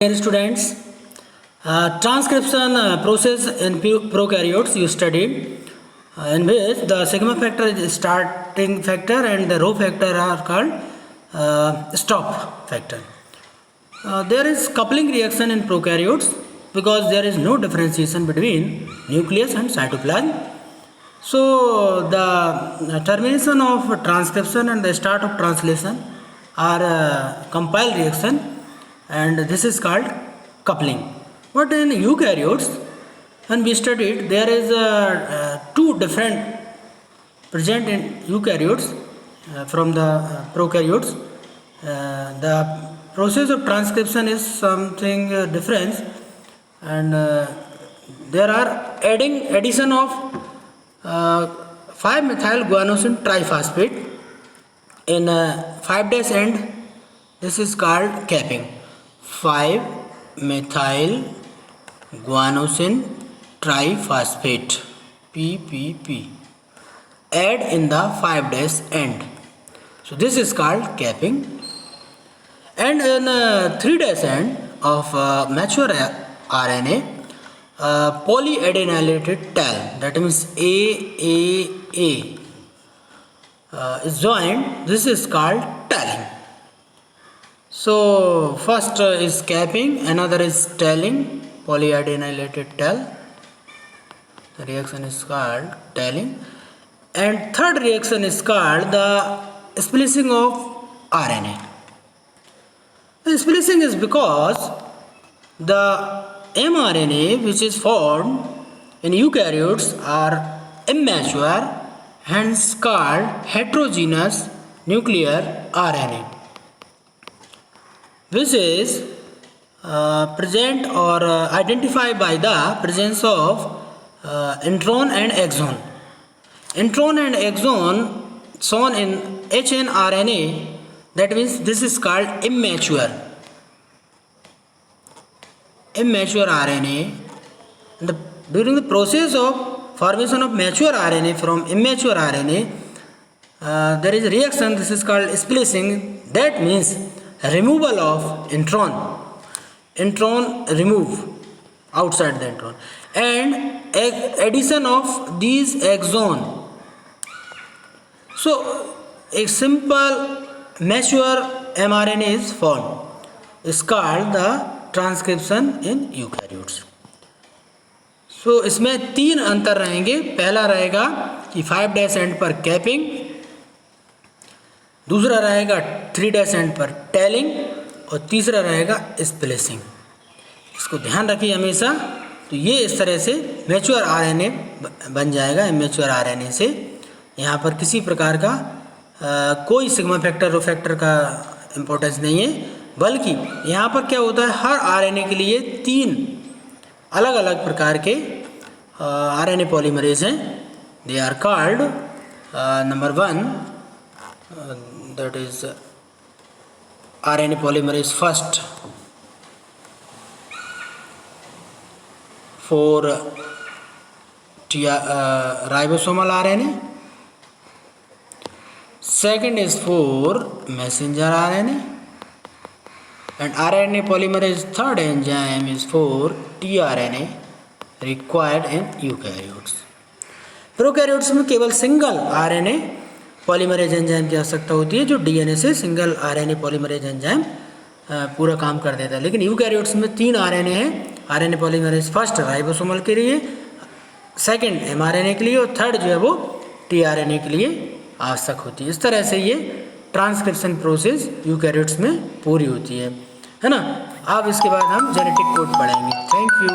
Dear students, transcription process in prokaryotes you studied, in which the sigma factor is starting factor and the rho factor are called stop factor. There is coupling reaction in prokaryotes because there is no differentiation between nucleus and cytoplasm. So the termination of transcription and the start of translation are compile reaction, and this is called coupling. But in eukaryotes, when we studied, there is two different present in eukaryotes from the prokaryotes. The process of transcription is something different, and there are addition of 5-methyl guanosine triphosphate in 5' end. This is called capping. 5-methyl guanosine triphosphate PPP add in the 5' end. So this is called capping. And in 3' end of mature RNA, polyadenylated TAL, that means AAA, is joined. This is called talling. So first is capping, another is talling, polyadenylated TAL. The reaction is called talling, and third reaction is called the splicing of RNA. The splicing is because the mRNA which is formed in eukaryotes are immature, hence called heterogeneous nuclear RNA, which is present or identified by the presence of intron and exon. Intron and exon shown in hnRNA, that means this is called immature RNA. During the process of formation of mature RNA from immature RNA, there is a reaction. This is called splicing. That means removal of intron remove outside the intron, and addition of these exon. So a simple mature mRNA is formed. It's called the transcription in eukaryotes. So इसमें तीन अंतर रहेंगे. पहला रहेगा कि 5' and पर capping, दूसरा रहेगा 3' एंड पर टेलिंग, और तीसरा रहेगा स्प्लिसिंग. इसको ध्यान रखिए हमेशा. तो ये इस तरह से मैच्योर आरएनए बन जाएगा. इमैच्योर आरएनए से यहाँ पर किसी प्रकार का कोई सिग्मा फैक्टर रो फैक्टर का इम्पोर्टेंस नहीं है, बल्कि यहाँ पर क्या होता है, हर आरएनए के लिए 3 अलग अलग प्रकार के आरएनए पॉलीमरेज हैं. They are called number 1, that is RNA polymerase first for ribosomal RNA, second is for messenger RNA, and RNA polymerase third enzyme is for tRNA required in eukaryotes. Prokaryotes में केवल single RNA polymerase enzyme की आवश्यकता होती है, जो DNA से single RNA polymerase enzyme पूरा काम कर देता है. लेकिन यूकैरियोट्स में 3 RNA है. RNA पॉलीमरेज फर्स्ट राइबोसोमल के लिए, सेकंड mRNA के लिए, और थर्ड जो है वो tRNA के लिए आवश्यक होती है. इस तरह से ये ट्रांसक्रिप्शन प्रोसेस यूकैरियोट्स में पूरी होती है ना. अब इसके बाद हम जेनेटिक कोड पढ़ेंगे. Thank you.